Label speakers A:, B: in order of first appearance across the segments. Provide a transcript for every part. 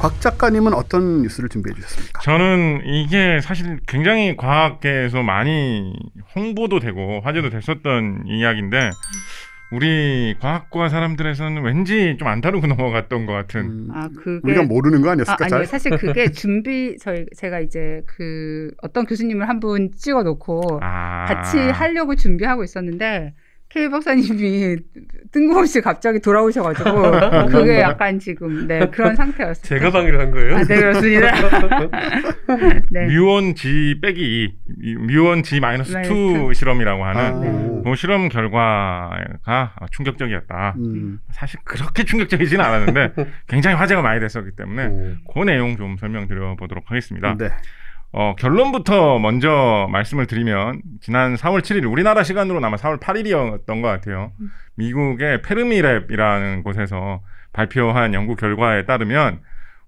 A: 곽 작가님은 어떤 뉴스를 준비해 주셨습니까?
B: 저는 이게 사실 굉장히 과학계에서 많이 홍보도 되고 화제도 됐었던 이야기인데 우리 과학과 사람들에서는 왠지 좀 안 다루고 넘어갔던 것 같은.
A: 그게 우리가 모르는 거 아니었을까?
C: 아니요, 사실 그게 제가 이제 어떤 교수님을 한 분 찍어놓고 같이 하려고 준비하고 있었는데 K 박사님이 뜬금없이 갑자기 돌아오셔가지고 그게 약간 지금 그런 상태였어요.
D: 제가 방해를 한 거예요?
C: 네, 그렇습니다.
B: 네. 뮤온 G 빼기 2, 뮤온 G-2 실험이라고 하는 그 실험 결과가 충격적이었다. 사실 그렇게 충격적이지는 않았는데 굉장히 화제가 많이 됐었기 때문에 그 내용 좀 설명드려 보도록 하겠습니다. 네. 결론부터 먼저 말씀을 드리면 지난 4월 7일 우리나라 시간으로는 아마 4월 8일이었던 것 같아요. 미국의 페르미랩이라는 곳에서 발표한 연구 결과에 따르면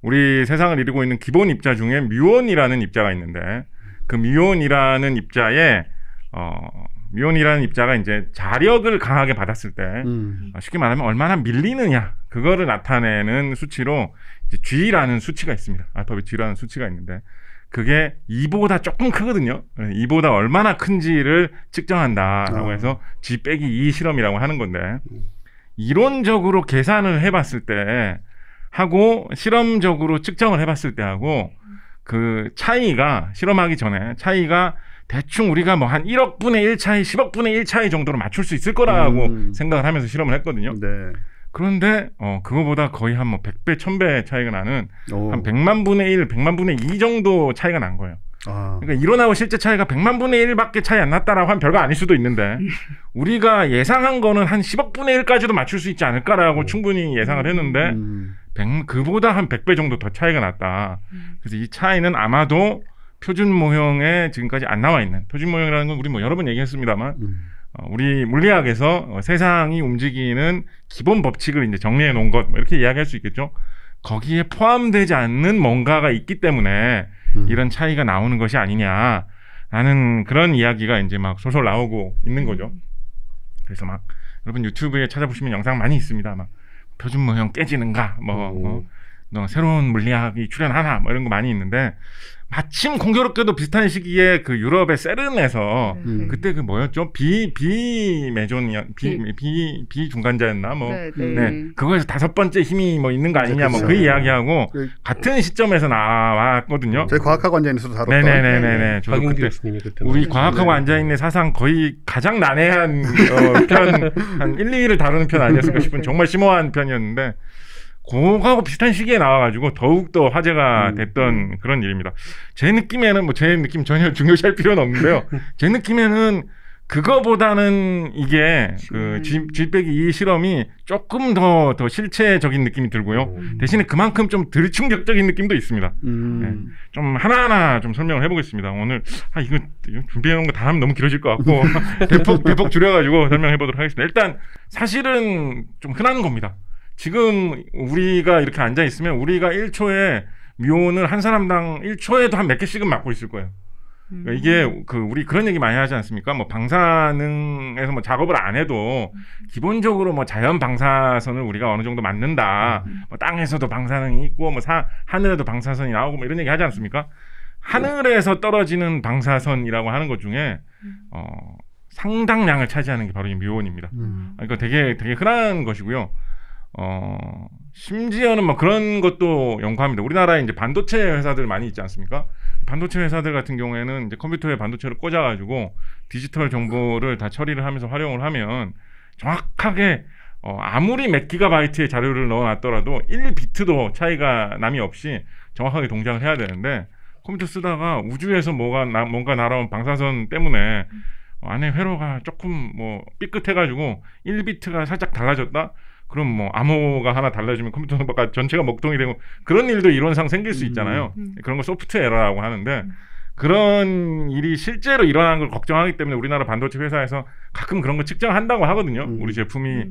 B: 우리 세상을 이루고 있는 기본 입자 중에 뮤온이라는 입자가 있는데 그 뮤온이라는 입자가 이제 자력을 강하게 받았을 때 쉽게 말하면 얼마나 밀리느냐 그거를 나타내는 수치로 이제 G라는 수치가 있습니다. 알파벳 G라는 수치가 있는데 그게 2보다 조금 크거든요. 2보다 얼마나 큰지를 측정한다라고 해서 G 빼기 2 실험이라고 하는 건데 이론적으로 계산을 해봤을 때 하고 실험적으로 측정을 해봤을 때 하고 그 차이가 실험하기 전에 차이가 대충 우리가 뭐 한 1억 분의 1 차이, 10억 분의 1 차이 정도로 맞출 수 있을 거라고 생각을 하면서 실험을 했거든요.
A: 네.
B: 그런데 그거보다 거의 한 뭐 100배, 1000배 차이가 나는 한 100만 분의 1, 100만 분의 2 정도 차이가 난 거예요. 그러니까 일어나고 실제 차이가 100만 분의 1밖에 차이 안 났다라고 하면 별거 아닐 수도 있는데 우리가 예상한 거는 한 10억 분의 1까지도 맞출 수 있지 않을까라고 충분히 예상을 했는데 그보다 한 100배 정도 더 차이가 났다. 그래서 이 차이는 아마도 표준 모형에 지금까지 안 나와 있는 표준 모형이라는 건 우리 뭐 여러 번 얘기했습니다만 우리 물리학에서 세상이 움직이는 기본 법칙을 이제 정리해 놓은 것 이렇게 이야기할 수 있겠죠. 거기에 포함되지 않는 뭔가가 있기 때문에 이런 차이가 나오는 것이 아니냐라는 그런 이야기가 이제 막 솔솔 나오고 있는 거죠. 그래서 막 여러분 유튜브에 찾아보시면 영상 많이 있습니다. 막 표준 모형 깨지는가, 새로운 물리학이 출현하나, 뭐 이런 거 많이 있는데 마침 공교롭게도 비슷한 시기에 그 유럽의 세른에서 그때 그 뭐였죠? 비중간자였나? 그거에서 5번째 힘이 뭐 있는 거 아니냐? 뭐 그 이야기하고 같은 시점에서 나왔거든요.
A: 저희 과학하고 앉아있는데도 다뤘던.
B: 네네네네. 저도 그때 우리 과학하고 앉아있는 사상 거의 가장 난해한 편, 한 1, 2위를 다루는 편 아니었을까 싶은 정말 심오한 편이었는데 그거하고 비슷한 시기에 나와가지고 더욱더 화제가 됐던 그런 일입니다. 제 느낌에는 제 느낌 전혀 중요시할 필요는 없는데요. 제 느낌에는 그거보다는 이게 그 G-2 실험이 조금 더 실체적인 느낌이 들고요. 대신에 그만큼 좀 덜 충격적인 느낌도 있습니다. 네. 좀 하나하나 좀 설명을 해보겠습니다. 오늘 이거 준비해놓은 거 다 하면 너무 길어질 것 같고 대폭 줄여가지고 설명해보도록 하겠습니다. 일단 사실은 좀 흔한 겁니다. 지금 우리가 이렇게 앉아 있으면 우리가 1초에 뮤온을 한 사람당 1초에도 한 몇 개씩은 맞고 있을 거예요. 그러니까 이게 우리 그런 얘기 많이 하지 않습니까? 뭐 방사능에서 뭐 작업을 안 해도 기본적으로 뭐 자연 방사선을 우리가 어느 정도 맞는다. 뭐 땅에서도 방사능이 있고 뭐 하늘에도 방사선이 나오고 뭐 이런 얘기 하지 않습니까? 하늘에서 떨어지는 방사선이라고 하는 것 중에 상당량을 차지하는 게 바로 이 뮤온입니다. 그러니까 되게 흔한 것이고요. 심지어는 뭐 그런 것도 연구합니다. 우리나라에 이제 반도체 회사들 많이 있지 않습니까? 반도체 회사들 같은 경우에는 이제 컴퓨터에 반도체를 꽂아가지고 디지털 정보를 다 처리를 하면서 활용을 하면 정확하게 아무리 몇 기가바이트의 자료를 넣어놨더라도 1비트도 차이가 남이 없이 정확하게 동작을 해야 되는데 컴퓨터 쓰다가 우주에서 뭔가 날아온 방사선 때문에 안에 회로가 조금 뭐 삐끗해가지고 1비트가 살짝 달라졌다? 그럼 뭐 암호가 하나 달라지면 컴퓨터가 전체가 먹통이 되고 그런 일도 이론상 생길 수 있잖아요. 그런 거 소프트웨어 에러라고 하는데 그런 일이 실제로 일어나는 걸 걱정하기 때문에 우리나라 반도체 회사에서 가끔 그런 거 측정한다고 하거든요. 우리 제품이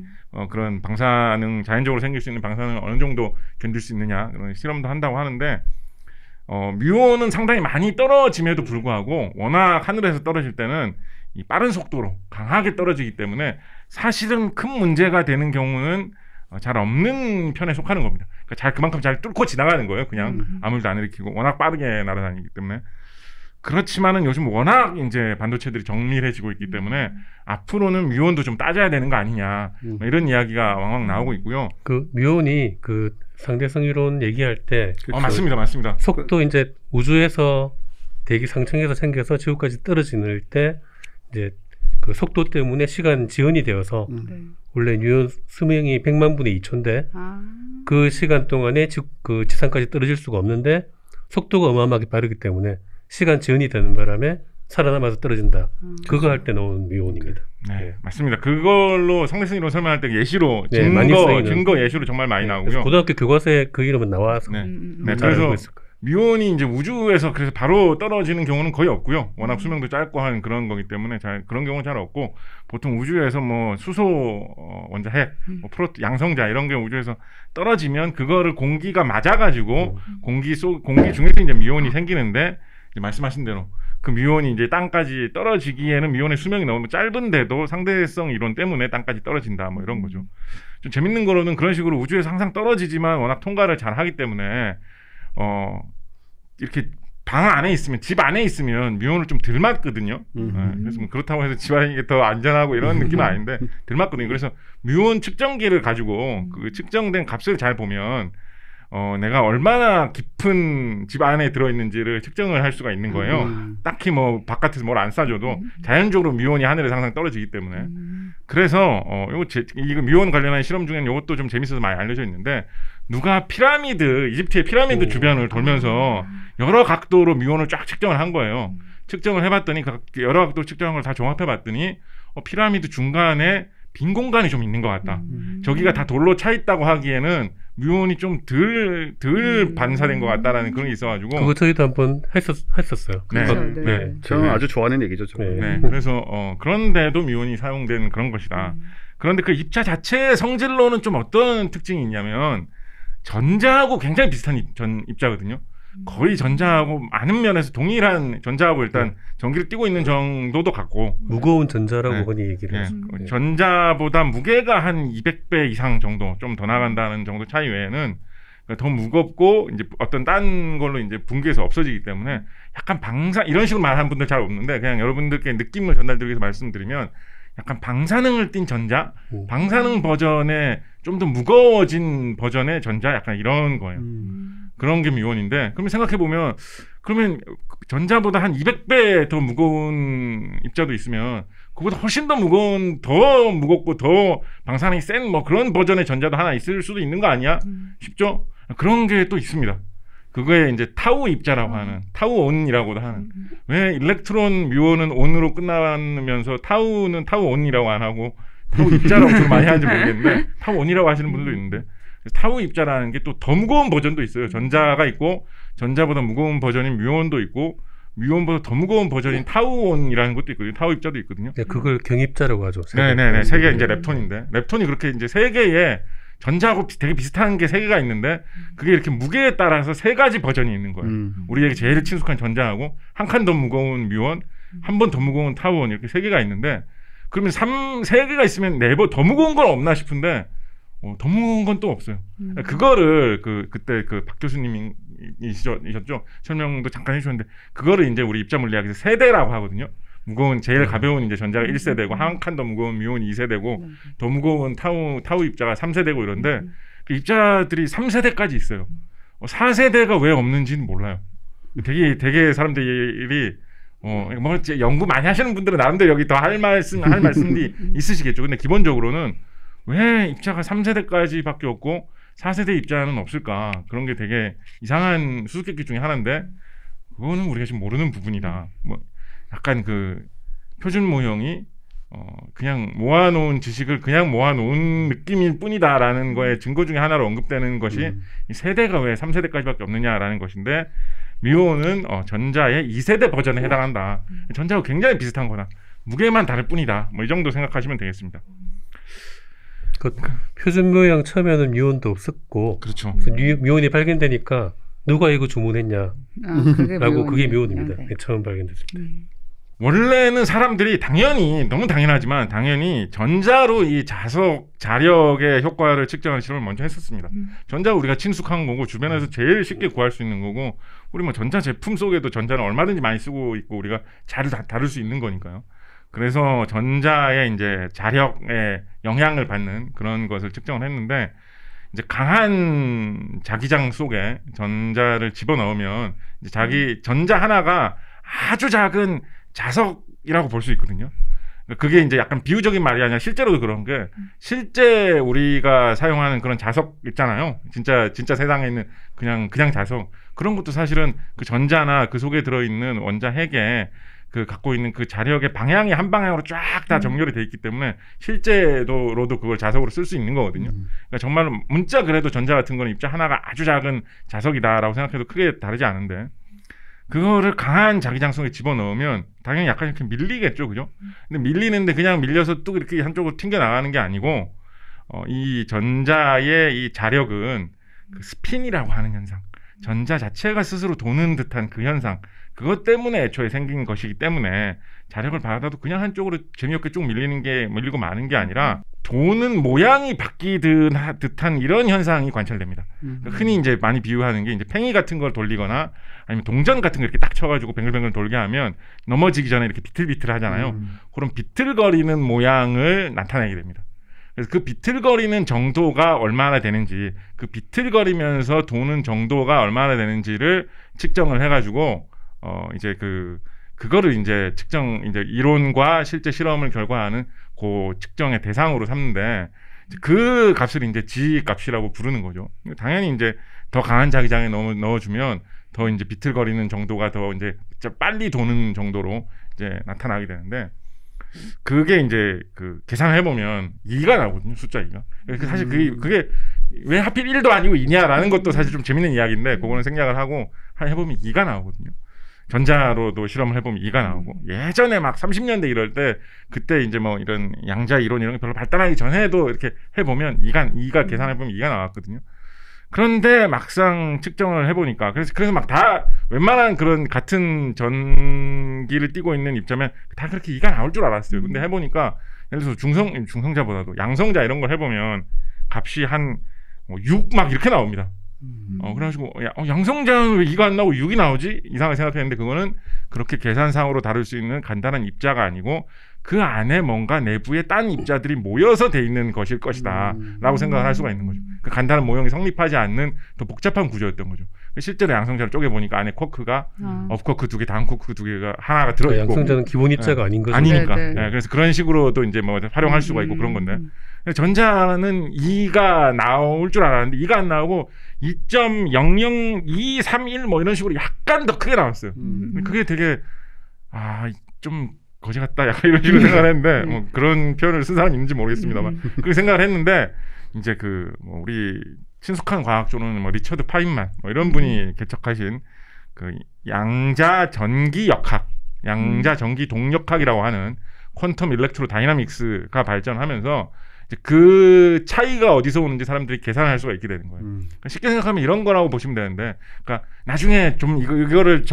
B: 그런 방사능 자연적으로 생길 수 있는 방사능을 어느 정도 견딜 수 있느냐 그런 실험도 한다고 하는데 뮤온은 상당히 많이 떨어짐에도 불구하고 워낙 하늘에서 떨어질 때는 이 빠른 속도로 강하게 떨어지기 때문에 사실은 큰 문제가 되는 경우는 잘 없는 편에 속하는 겁니다. 그러니까 그만큼 잘 뚫고 지나가는 거예요. 그냥 아무 일도 안 일으키고 워낙 빠르게 날아다니기 때문에. 그렇지만은 요즘 워낙 이제 반도체들이 정밀해지고 있기 때문에 앞으로는 뮤온도 좀 따져야 되는 거 아니냐 뭐 이런 이야기가 왕왕 나오고 있고요.
D: 그 뮤온이 그 상대성 이론 얘기할 때
B: 맞습니다.
D: 속도 이제 우주에서 대기 상층에서 생겨서 지구까지 떨어지는 때 이제 그 속도 때문에 시간 지연이 되어서 원래 뉴온 수명이 100만 분의 2초인데 그 시간 동안에 그 지상까지 떨어질 수가 없는데 속도가 어마어마하게 빠르기 때문에 시간 지연이 되는 바람에 살아남아서 떨어진다. 그거 할 때 나오는 뮤온입니다.
B: 네, 맞습니다. 그걸로 상대성 이론 설명할 때 예시로 증거 예시로 정말 많이 나오고요.
D: 고등학교 교과서에 그 이름은 나와서
B: 그래서 뮤온이 이제 우주에서 그래서 바로 떨어지는 경우는 거의 없고요. 워낙 수명도 짧고 한 그런 거기 때문에 그런 경우는 잘 없고 보통 우주에서 뭐 수소 원자핵, 뭐 양성자 이런 게 우주에서 떨어지면 그거를 공기가 맞아가지고 공기 중에서 이제 뮤온이 생기는데 이제 말씀하신 대로 그 뮤온이 이제 땅까지 떨어지기에는 뮤온의 수명이 너무 짧은데도 상대성 이론 때문에 땅까지 떨어진다 뭐 이런 거죠. 좀 재밌는 거로는 그런 식으로 우주에서 항상 떨어지지만 워낙 통과를 잘 하기 때문에 이렇게 방 안에 있으면 집 안에 있으면 뮤온을 좀 덜 맞거든요. 그래서 뭐 그렇다고 해서 집 안에 더 안전하고 이런 느낌은 아닌데 덜 맞거든요. 그래서 뮤온 측정기를 가지고 그 측정된 값을 잘 보면 내가 얼마나 깊은 집 안에 들어있는지를 측정을 할 수가 있는 거예요. 딱히 뭐 바깥에서 뭘 안 쏴줘도 자연적으로 뮤온이 하늘에서 항상 떨어지기 때문에. 그래서 이거 뮤온 관련한 실험 중에는 이것도 좀 재밌어서 많이 알려져 있는데 누가 이집트의 피라미드 주변을 돌면서 여러 각도로 뮤온을 쫙 측정을 한 거예요. 측정을 해봤더니 여러 각도 측정한 걸 다 종합해봤더니 피라미드 중간에 빈 공간이 좀 있는 것 같다. 저기가 다 돌로 차 있다고 하기에는 뮤온이 좀 덜 반사된 것 같다라는 그런 게 있어가지고
D: 그거 저희도 한번 했었어요.
A: 네. 저는 아주 좋아하는 얘기죠.
B: 그래서 그런데도 뮤온이 사용된 그런 것이다. 그런데 그 입자 자체의 성질로는 좀 어떤 특징이 있냐면 전자하고 굉장히 비슷한 입자거든요. 거의 전자하고 많은 면에서 동일한 전자하고 일단 전기를 띠고 있는 정도도 같고
D: 무거운 전자라고 흔히 얘기를 하죠.
B: 전자보다 무게가 한 200배 이상 정도 좀 더 나간다는 정도 차이 외에는 더 무겁고 이제 어떤 딴 걸로 이제 붕괴해서 없어지기 때문에 약간 이런 식으로 말하는 분들 잘 없는데 그냥 여러분들께 느낌을 전달드리기 위해서 말씀드리면 약간 방사능을 띤 전자, 방사능 버전의 좀 더 무거워진 버전의 전자 약간 이런 거예요. 그런 게 뮤온인데 그러면 생각해보면 그러면 전자보다 한 200배 더 무거운 입자도 있으면 그보다 훨씬 더 무겁고 더 방사능이 센 뭐 그런 버전의 전자도 하나 있을 수도 있는 거 아니야 싶죠? 그런 게 또 있습니다. 그거에 이제 타우 입자라고 하는 타우온이라고도 하는 왜 일렉트론 뮤온은 온으로 끝나면서 타우는 타우온이라고 안 하고 타우 입자라고 좀 많이 하는지 모르겠는데 타우온이라고 하시는 분도 있는데 타우 입자라는 게 또 더 무거운 버전도 있어요. 전자가 있고 전자보다 무거운 버전인 뮤온도 있고 뮤온보다 더 무거운 버전인 타우온이라는 것도 있거든요. 타우 입자도 있거든요.
D: 네, 그걸 경입자라고 하죠.
B: 네네네. 세 개 이제 렙톤인데 렙톤이 그렇게 이제 세 개의 전자하고 되게 비슷한 게 세 개가 있는데 그게 이렇게 무게에 따라서 세 가지 버전이 있는 거예요. 우리에게 제일 친숙한 전자하고 한 칸 더 무거운 뮤온, 한 번 더 무거운 타우온 이렇게 세 개가 있는데 그러면 세 개가 있으면 네 번 더 무거운 건 없나 싶은데 더 무거운 건 또 없어요. 그거를 그때 박 교수님이셨죠? 설명도 잠깐 해주셨는데 그거를 이제 우리 입자 물리학에서 세대라고 하거든요. 제일 가벼운 이제 전자가 1세대고 한 칸 더 무거운 뮤온이 2세대고 더 무거운 타우 입자가 3세대고 이런데 그 입자들이 3세대까지 있어요. 4세대가 왜 없는지는 몰라요. 되게 사람들이 뭐 연구 많이 하시는 분들은 나름대로 여기 더 할 말씀이 있으시겠죠. 근데 기본적으로는 왜 입자가 3세대까지밖에 없고 4세대 입자는 없을까? 그런 게 되게 이상한 수수께끼 중에 하나인데 그거는 우리가 지금 모르는 부분이다. 뭐 약간 그 표준 모형이 그냥 모아놓은 지식을 그냥 모아놓은 느낌일 뿐이다라는 거에 증거 중에 하나로 언급되는 것이 이 세대가 왜 3세대까지밖에 없느냐라는 것인데 뮤온은 전자의 2세대 버전에 해당한다. 전자하고 굉장히 비슷한 거나 무게만 다를 뿐이다. 뭐 이 정도 생각하시면 되겠습니다.
D: 그 표준 모형 처음에는 뮤온도 없었고
B: 그렇죠.
D: 뮤온이 발견되니까 누가 이거 주문했냐 라고 그게 뮤온입니다. 처음 발견됐을 때.
B: 원래는 사람들이 당연히 너무 당연하지만 당연히 전자로 이 자력의 효과를 측정하는 실험을 먼저 했었습니다. 전자 우리가 친숙한 거고 주변에서 제일 쉽게 구할 수 있는 거고 우리 뭐 전자 제품 속에도 전자는 얼마든지 많이 쓰고 있고 우리가 잘 다룰 수 있는 거니까요. 그래서 전자의 이제 자력에 영향을 받는 그런 것을 측정을 했는데 이제 강한 자기장 속에 전자를 집어넣으면 이제 전자 하나가 아주 작은 자석이라고 볼 수 있거든요. 그게 이제 약간 비유적인 말이 아니라 실제로도 그런 게 실제 우리가 사용하는 그런 자석 있잖아요. 진짜 세상에 있는 그냥 자석 그런 것도 사실은 그 전자나 그 속에 들어있는 원자 핵에 그 갖고 있는 그 자력의 방향이 한 방향으로 쫙 다 정렬이 돼 있기 때문에 실제로도 그걸 자석으로 쓸 수 있는 거거든요. 그러니까 정말로 문자 그래도 전자 같은 거는 입자 하나가 아주 작은 자석이다라고 생각해도 크게 다르지 않은데 그거를 강한 자기장 속에 집어넣으면 당연히 약간 이렇게 밀리겠죠, 그죠? 근데 밀리는데 그냥 밀려서 뚝 이렇게 한쪽으로 튕겨 나가는 게 아니고 이 전자의 이 자력은 그 스핀이라고 하는 현상, 전자 자체가 스스로 도는 듯한 그 현상, 그것 때문에 애초에 생긴 것이기 때문에 자력을 받아도 그냥 한쪽으로 재미없게 쭉 밀리고 마는 게 아니라 도는 모양이 바뀌듯한 이런 현상이 관찰됩니다. 흔히 이제 많이 비유하는 게 이제 팽이 같은 걸 돌리거나 아니면 동전 같은 거 이렇게 딱 쳐가지고 뱅글뱅글 돌게 하면 넘어지기 전에 이렇게 비틀비틀 하잖아요. 그런 비틀거리는 모양을 나타내게 됩니다. 그래서 그 비틀거리는 정도가 얼마나 되는지, 그 비틀거리면서 도는 정도가 얼마나 되는지를 측정을 해가지고 이제 그거를 이제 이제 이론과 실제 실험을 결과하는 그 측정의 대상으로 삼는데 그 값을 이제 G 값이라고 부르는 거죠. 당연히 이제 더 강한 자기장에 넣어주면 더 이제 비틀거리는 정도가 더 이제 빨리 도는 정도로 이제 나타나게 되는데 그게 이제 그 계산을 해보면 2가 나오거든요. 숫자 2가. 사실 그게 왜 하필 1도 아니고 2냐라는 것도 사실 좀 재밌는 이야기인데 그거는 생략을 하고 해보면 2가 나오거든요. 전자로도 실험을 해보면 2가 나오고 예전에 막 30년대 이럴 때 그때 이제 뭐 이런 양자 이론 이런 게 별로 발달하기 전에도 이렇게 해보면 2가 계산해보면 2가 나왔거든요. 그런데 막상 측정을 해보니까 그래서 막 다 웬만한 그런 같은 전기를 띠고 있는 입자면 다 그렇게 2가 나올 줄 알았어요. 근데 해보니까 예를 들어서 중성자보다도 양성자 이런 걸 해보면 값이 한 6 막 이렇게 나옵니다. 그래가지고 양성자는 왜 2가 안 나오고 6이 나오지? 이상하게 생각했는데 그거는 그렇게 계산상으로 다룰 수 있는 간단한 입자가 아니고 그 안에 뭔가 내부에 딴 입자들이 모여서 돼 있는 것일 것이다 라고 생각을 할 수가 있는 거죠. 그 간단한 모형이 성립하지 않는 더 복잡한 구조였던 거죠. 실제로 양성자를 쪼개보니까 안에 쿼크가 업쿼크 2개, 다운쿼크 2개가 하나가 들어있고
D: 양성자는 기본 입자가 아닌 거죠.
B: 아니니까. 네, 그래서 그런 식으로도 이제 뭐 활용할 수가 있고 그런 건데 전자는 2가 나올 줄 알았는데 2가 안 나오고 2.00231 뭐 이런 식으로 약간 더 크게 나왔어요. 그게 되게 좀 거지 같다 약간 이런 식으로 생각을 했는데 뭐 그런 표현을 쓴 사람이 있는지 모르겠습니다만 그렇게 생각을 했는데 이제 뭐 우리 친숙한 과학적으로는 뭐 리처드 파인만 뭐 이런 분이 개척하신 그 양자 전기 역학, 양자 전기 동력학이라고 하는 퀀텀 일렉트로 다이나믹스가 발전하면서 그 차이가 어디서 오는지 사람들이 계산할 수가 있게 되는 거예요. 그러니까 쉽게 생각하면 이런 거라고 보시면 되는데, 그러니까 나중에 좀 이거를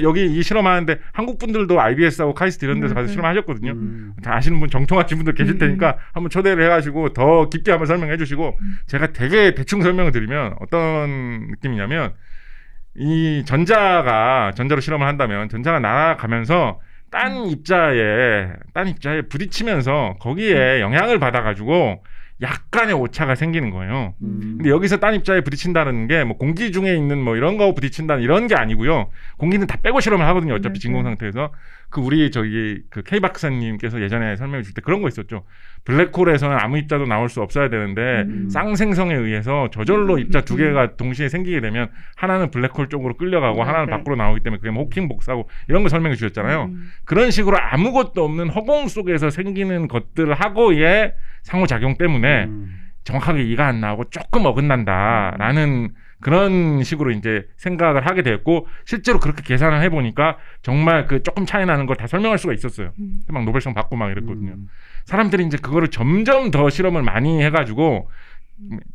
B: 여기 이 실험하는데 한국 분들도 IBS하고 카이스트 이런 데서 가서 실험하셨거든요. 다 아시는 분, 정통하신 분들 계실 테니까 한번 초대를 해가지고 더 깊게 한번 설명해 주시고, 제가 되게 대충 설명을 드리면 어떤 느낌이냐면 이 전자로 실험을 한다면 전자가 날아가면서 딴 입자에 부딪히면서 거기에 영향을 받아가지고 약간의 오차가 생기는 거예요. 근데 여기서 딴 입자에 부딪힌다는 게 뭐 공기 중에 있는 뭐 이런 거 부딪힌다는 이런 게 아니고요. 공기는 다 빼고 실험을 하거든요. 어차피 진공 상태에서. 우리 그 K 박사님께서 예전에 설명해 줄 때 그런 거 있었죠. 블랙홀에서는 아무 입자도 나올 수 없어야 되는데 쌍생성에 의해서 저절로 입자 2개가 동시에 생기게 되면 하나는 블랙홀 쪽으로 끌려가고 하나는 밖으로 나오기 때문에 그게 뭐 호킹 복사고 이런 거 설명해 주셨잖아요. 그런 식으로 아무것도 없는 허공 속에서 생기는 것들하고의 상호작용 때문에 정확하게 2가 안 나오고 조금 어긋난다라는 그런 식으로 이제 생각을 하게 됐고 실제로 그렇게 계산을 해보니까 정말 그 조금 차이 나는 걸 다 설명할 수가 있었어요. 막 노벨상 받고 막 이랬거든요. 사람들이 이제 그거를 점점 더 실험을 많이 해가지고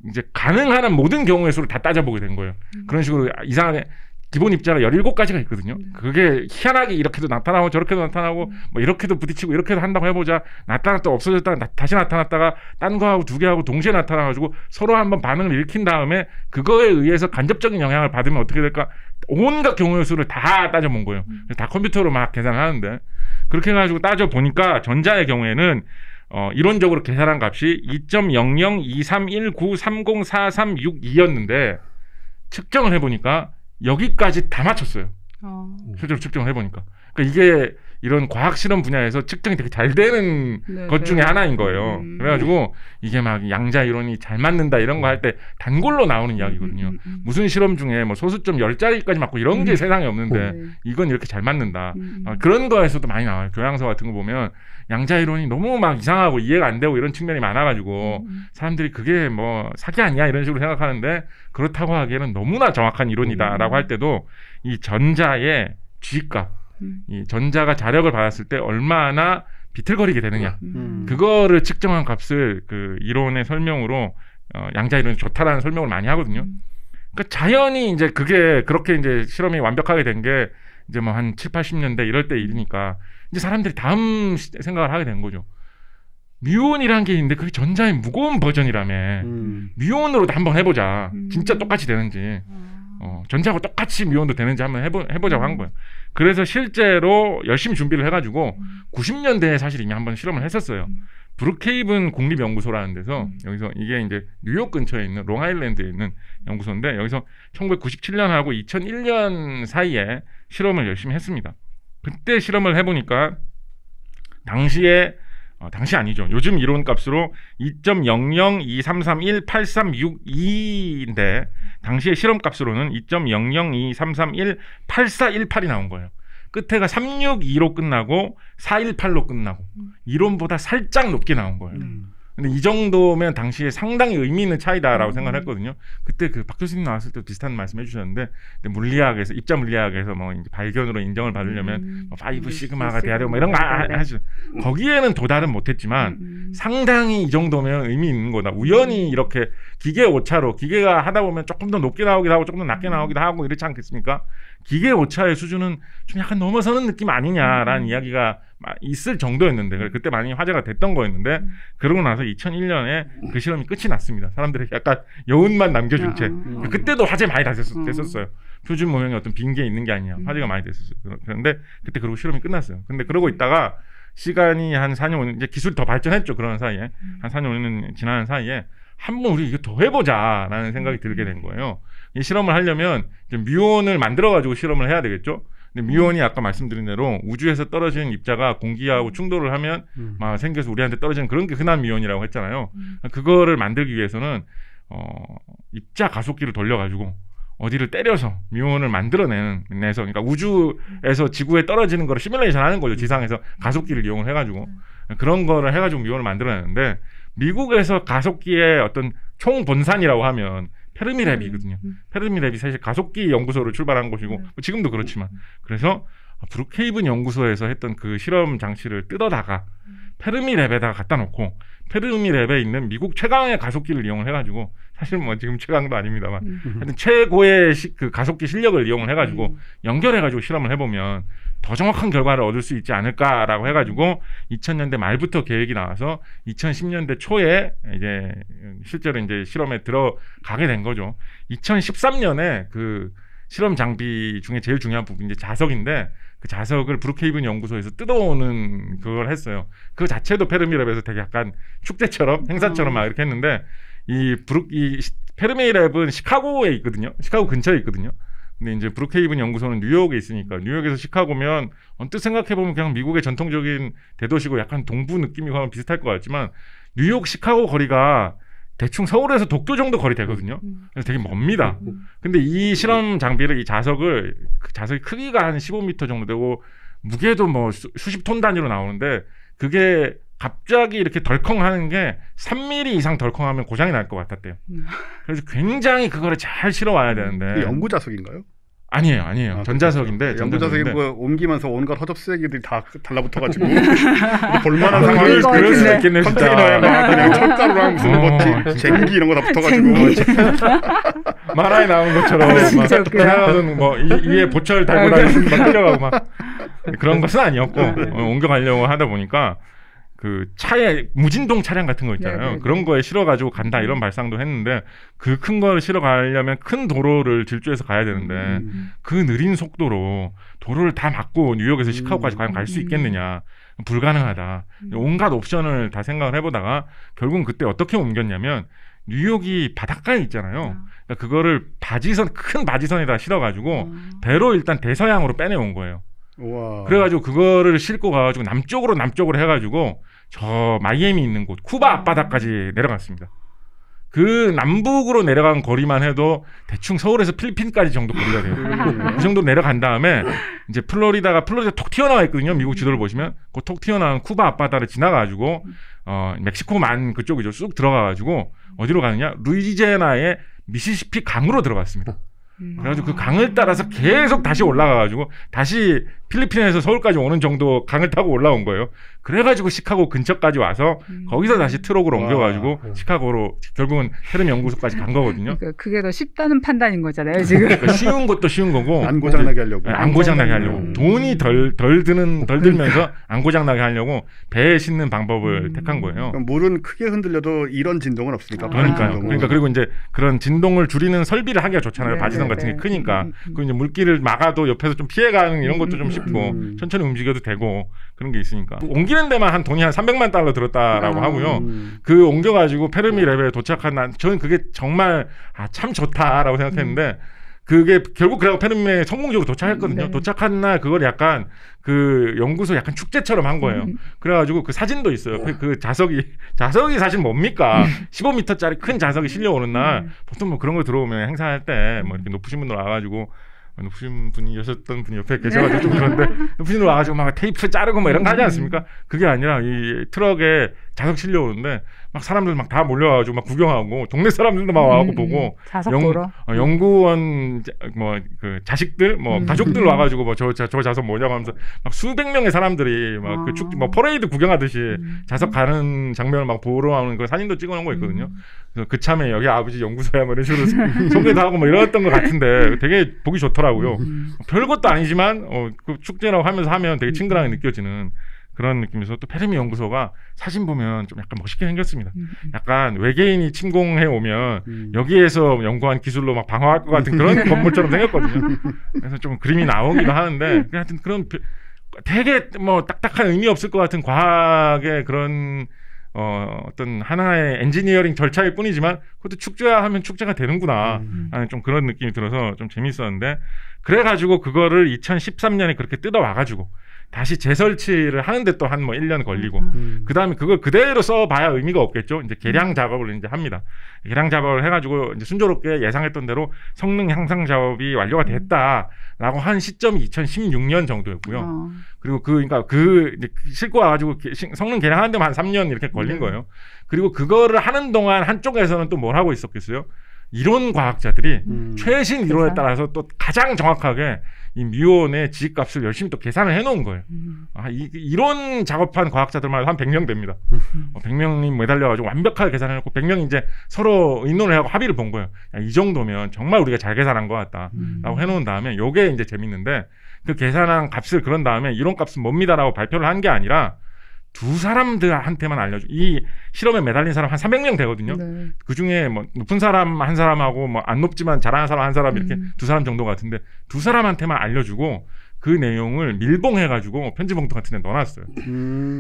B: 이제 가능한 모든 경우의 수를 다 따져보게 된 거예요. 그런 식으로 이상하게 기본 입자가 17가지가 있거든요. 그게 희한하게 이렇게도 나타나고 저렇게도 나타나고 뭐 이렇게도 부딪히고 이렇게도 한다고 해보자. 나타났다 없어졌다가 다시 나타났다가 딴 거하고 두 개하고 동시에 나타나가지고 서로 한번 반응을 일으킨 다음에 그거에 의해서 간접적인 영향을 받으면 어떻게 될까? 온갖 경우의 수를 다 따져본 거예요. 다 컴퓨터로 막 계산하는데 그렇게 해가지고 따져보니까 전자의 경우에는 이론적으로 계산한 값이 2.002319304362였는데 측정을 해보니까 여기까지 다 맞췄어요. 실제로 측정을 해보니까. 그러니까 이게 이런 과학 실험 분야에서 측정이 되게 잘 되는 것 중에 하나인 거예요. 그래가지고 이게 막 양자 이론이 잘 맞는다 이런 거 할 때 단골로 나오는 이야기거든요. 무슨 실험 중에 뭐 소수점 10자리까지 맞고 이런 게 세상에 없는데 이건 이렇게 잘 맞는다. 그런 거에서도 많이 나와요. 교양서 같은 거 보면 양자 이론이 너무 막 이상하고 이해가 안 되고 이런 측면이 많아가지고 사람들이 그게 뭐 사기 아니야 이런 식으로 생각하는데 그렇다고 하기에는 너무나 정확한 이론이다라고 할 때도 이 전자의 G값, 이 전자가 자력을 받았을 때 얼마나 비틀거리게 되느냐 그거를 측정한 값을 그 이론의 설명으로 양자 이론이 좋다라는 설명을 많이 하거든요. 그러니까 자연히 이제 그게 그렇게 이제 실험이 완벽하게 된 게 이제 뭐 한 7, 80년대 이럴 때 일이니까 이제 사람들이 다음 생각을 하게 된 거죠. 뮤온이라는 게 있는데 그게 전자의 무거운 버전이라며 뮤온으로도 한번 해보자. 진짜 똑같이 되는지 전자하고 똑같이 뮤온도 되는지 한번 해보자고 한 거예요. 그래서 실제로 열심히 준비를 해가지고 90년대에 사실 이미 한번 실험을 했었어요. 브룩헤이븐 국립연구소라는 데서 여기서 이게 이제 뉴욕 근처에 있는 롱아일랜드에 있는 연구소인데 여기서 1997년하고 2001년 사이에 실험을 열심히 했습니다. 그때 실험을 해보니까 당시 아니죠. 요즘 이론 값으로 2.0023318362인데 당시의 실험 값으로는 2.0023318418이 나온 거예요. 끝에가 362로 끝나고 418로 끝나고 이론보다 살짝 높게 나온 거예요. 근데 이 정도면 당시에 상당히 의미 있는 차이다라고 생각을 했거든요. 그때 그 박 교수님 나왔을 때 비슷한 말씀 해주셨는데 물리학에서 입자 물리학에서 뭐 이제 발견으로 인정을 받으려면 5 시그마가 돼야 되고 뭐 이런 거 하죠. 거기에는 도달은 못했지만 상당히 이 정도면 의미 있는 거다. 우연히 이렇게 기계 오차로 기계가 하다 보면 조금 더 높게 나오기도 하고 조금 더 낮게 나오기도 하고 이렇지 않겠습니까? 기계 오차의 수준은 좀 약간 넘어서는 느낌 아니냐라는 이야기가 있을 정도였는데 그때 많이 화제가 됐던 거였는데 그러고 나서 2001년에 그 실험이 끝이 났습니다. 사람들이 약간 여운만 남겨준 채 그때도 화제 많이 됐었어요. 표준 모형에 어떤 빈게 있는 게 아니냐 화제가 많이 됐었어요. 그런데 그때 그러고 실험이 끝났어요. 근데 그러고 있다가 시간이 한 4년 5년 이제 기술이 더 발전했죠. 그런 사이에 한 4년 5년 지나는 사이에 한번 우리 이거 더 해보자라는 생각이 들게 된 거예요. 이 실험을 하려면 뮤온을 만들어가지고 실험을 해야 되겠죠. 근데 뮤온이 아까 말씀드린 대로 우주에서 떨어지는 입자가 공기하고 충돌을 하면 막 생겨서 우리한테 떨어지는 그런 게 흔한 뮤온이라고 했잖아요. 그거를 만들기 위해서는 입자 가속기를 돌려가지고 어디를 때려서 뮤온을 만들어내서 그러니까 우주에서 지구에 떨어지는 거를 시뮬레이션 하는 거죠. 지상에서 가속기를 이용을 해가지고 그런 거를 해가지고 뮤온을 만들어내는데 미국에서 가속기의 어떤 총본산이라고 하면 페르미랩이거든요. 페르미랩이 사실 가속기 연구소를 출발한 곳이고 지금도 그렇지만 그래서 브룩헤이븐 연구소에서 했던 그 실험 장치를 뜯어다가 페르미랩에다가 갖다 놓고 페르미랩에 있는 미국 최강의 가속기를 이용을 해가지고 사실 뭐 지금 최강도 아닙니다만 하여튼 최고의 그 가속기 실력을 이용을 해가지고 연결해가지고 실험을 해보면 더 정확한 결과를 얻을 수 있지 않을까라고 해가지고 2000년대 말부터 계획이 나와서 2010년대 초에 이제 실제로 이제 실험에 들어가게 된 거죠. 2013년에 그 실험 장비 중에 제일 중요한 부분이 이제 자석인데 그 자석을 브룩헤이븐 연구소에서 뜯어오는 그걸 했어요. 그 자체도 페르미랩에서 되게 약간 축제처럼 행사처럼 막 이렇게 했는데 이 페르미랩은 시카고에 있거든요. 시카고 근처에 있거든요. 근데 이제 브룩헤이븐 연구소는 뉴욕에 있으니까 뉴욕에서 시카고면 언뜻 생각해보면 그냥 미국의 전통적인 대도시고 약간 동부 느낌이고 하면 비슷할 것 같지만 뉴욕 시카고 거리가 대충 서울에서 도쿄 정도 거리 되거든요. 그래서 되게 멉니다. 근데 이 실험 장비를 이 자석이 크기가 한 15m 정도 되고 무게도 뭐 수십 톤 단위로 나오는데 그게 갑자기 이렇게 덜컹하는 게 3mm 이상 덜컹하면 고장이 날 것 같았대요. 그래서 굉장히 그거를 잘 실어 와야 되는데.
A: 연구 자석인가요?
B: 아니에요. 전자석인데
A: 연구자석이 뭐 옮기면서 온갖 허접 쓰레기들이 다 달라붙어가지고 볼만한 상황이
B: 그럴 수 있겠네.
A: 컨테이너에 막 그냥 철가루랑 무슨 뭐 쟁기 이런 거 다 붙어가지고
B: 만화에 나온 것처럼 막 그냥 뭐 이에 보철 달고 다니는 막 끌려가고 막 그런 것은 아니었고 옮겨가려고 하다 보니까 그 차에 무진동 차량 같은 거 있잖아요. 네네. 그런 거에 실어가지고 간다 이런 발상도 했는데 그 큰 거를 실어 가려면 큰 도로를 질주해서 가야 되는데 그 느린 속도로 도로를 다 막고 뉴욕에서 시카고까지 과연 갈 수 있겠느냐. 불가능하다. 온갖 옵션을 다 생각을 해보다가 결국은 그때 어떻게 옮겼냐면 뉴욕이 바닷가에 있잖아요. 그러니까 그거를 큰 바지선에다 실어가지고 배로 일단 대서양으로 빼내온 거예요.
A: 우와.
B: 그래가지고 그거를 싣고 가가지고 남쪽으로 해가지고 저 마이애미 있는 곳 쿠바 앞바다까지 내려갔습니다. 그 남북으로 내려간 거리만 해도 대충 서울에서 필리핀까지 정도 거리가 돼요. 그 정도 내려간 다음에 이제 플로리다 톡 튀어나와 있거든요. 미국 지도를 보시면 그 톡 튀어나온 쿠바 앞바다를 지나가가지고 멕시코만 그쪽이죠. 쑥 들어가가지고 어디로 가느냐? 루이지애나의 미시시피 강으로 들어갔습니다. 그래가지고 그 강을 따라서 계속 다시 올라가가지고 다시 필리핀에서 서울까지 오는 정도 강을 타고 올라온 거예요. 그래가지고 시카고 근처까지 와서 거기서 다시 트럭으로 옮겨가지고 시카고로 결국은 페르미 연구소까지 간 거거든요.
C: 그러니까 그게 더 쉽다는 판단인 거잖아요 지금.
B: 그러니까 쉬운 것도 쉬운 거고
A: 안 고장나게 하려고.
B: 안 고장나게 하려고. 돈이 덜 들면서 안 고장나게 하려고 배에 싣는 방법을 택한 거예요.
A: 물은 크게 흔들려도 이런 진동은 없으니까.
B: 그러니까요. 그러니까 그리고 이제 그런 진동을 줄이는 설비를 하기가 좋잖아요. 바지선 같은 게 크니까. 그리고 이제 물길을 막아도 옆에서 좀 피해가는 이런 것도 좀 쉽고 천천히 움직여도 되고 그런 게 있으니까. 옮기는 데만 한 돈이 한 $300만 들었다라고 하고요. 그 옮겨가지고 페르미 랩에 도착한 난 저는 그게 정말 참 좋다라고 생각했는데 그게 결국 그래서 페르미에 성공적으로 도착했거든요. 도착한 날 그걸 약간 그 연구소 약간 축제처럼 한 거예요. 그래가지고 그 사진도 있어요. 그 자석이 사실 뭡니까? 15m짜리 큰 자석이 실려오는 날 보통 뭐 그런 거 들어오면 행사할 때 뭐 이렇게 높으신 분들 와가지고 높으신 분이셨던 분이 옆에 계셔가지고 좀 그런데 높으신 분 와가지고 막 테이프 자르고 뭐 이런 거 하지 않습니까? 그게 아니라 이 트럭에 자석 실려오는데 막 사람들 막 다 몰려와가지고 막 구경하고 동네 사람들도 막 와가지고 보고 연구원 뭐 그 자식들 뭐 가족들 와가지고 뭐 저 자석 뭐냐고 하면서 막 수백 명의 사람들이 막 그 뭐 퍼레이드 구경하듯이 자석 가는 장면을 막 보러 오는 그 사진도 찍어놓은 거 있거든요. 그래서 그참에 여기 아버지 연구소야 뭐 이런 식으로 소개도 하고 뭐 이랬던 것 같은데 되게 보기 좋더라고요. 별것도 아니지만 그 축제라고 하면서 하면 되게 친근하게 느껴지는 그런 느낌에서 또 페르미 연구소가 사진 보면 좀 약간 멋있게 생겼습니다. 약간 외계인이 침공해 오면 여기에서 연구한 기술로 막 방어할 것 같은 그런 건물처럼 생겼거든요. 그래서 좀 그림이 나오기도 하는데 하여튼 그런 되게 뭐 딱딱한 의미 없을 것 같은 과학의 그런 어떤 하나의 엔지니어링 절차일 뿐이지만 그것도 축제하면 축제가 되는구나 하는 좀 그런 느낌이 들어서 좀 재밌었는데 그래가지고 그거를 2013년에 그렇게 뜯어와가지고 다시 재설치를 하는데 또 한 뭐 1년 걸리고 그 다음에 그걸 그대로 써봐야 의미가 없겠죠. 이제 개량 작업을 이제 합니다. 개량 작업을 해가지고 이제 순조롭게 예상했던 대로 성능 향상 작업이 완료가 됐다라고 한 시점이 2016년 정도였고요. 그리고 그러니까 이제 싣고 와가지고 성능 개량하는 데만 한 3년 이렇게 걸린 거예요. 그리고 그거를 하는 동안 한쪽에서는 또 뭘 하고 있었겠어요? 이론 과학자들이 최신 이론에 따라서 또 가장 정확하게 이 뮤온의 지식값을 열심히 또 계산을 해놓은 거예요. 이론 작업한 과학자들만 한 100명 됩니다. 100명이 매달려가지고 완벽하게 계산해놓고 100명이 이제 서로 의논을 하고 합의를 본 거예요. 이 정도면 정말 우리가 잘 계산한 것 같다라고 해놓은 다음에 요게 이제 재밌는데 그 계산한 값을 그런 다음에 이론 값은 뭡니다라고 발표를 한 게 아니라 두 사람들한테만 알려줘. 이 실험에 매달린 사람 한 300명 되거든요. 네. 그 중에 뭐 높은 사람 한 사람하고 뭐 안 높지만 잘하는 사람 한 사람 이렇게 두 사람 정도 같은데 두 사람한테만 알려주고 그 내용을 밀봉해가지고 편지봉투 같은 데 넣어놨어요.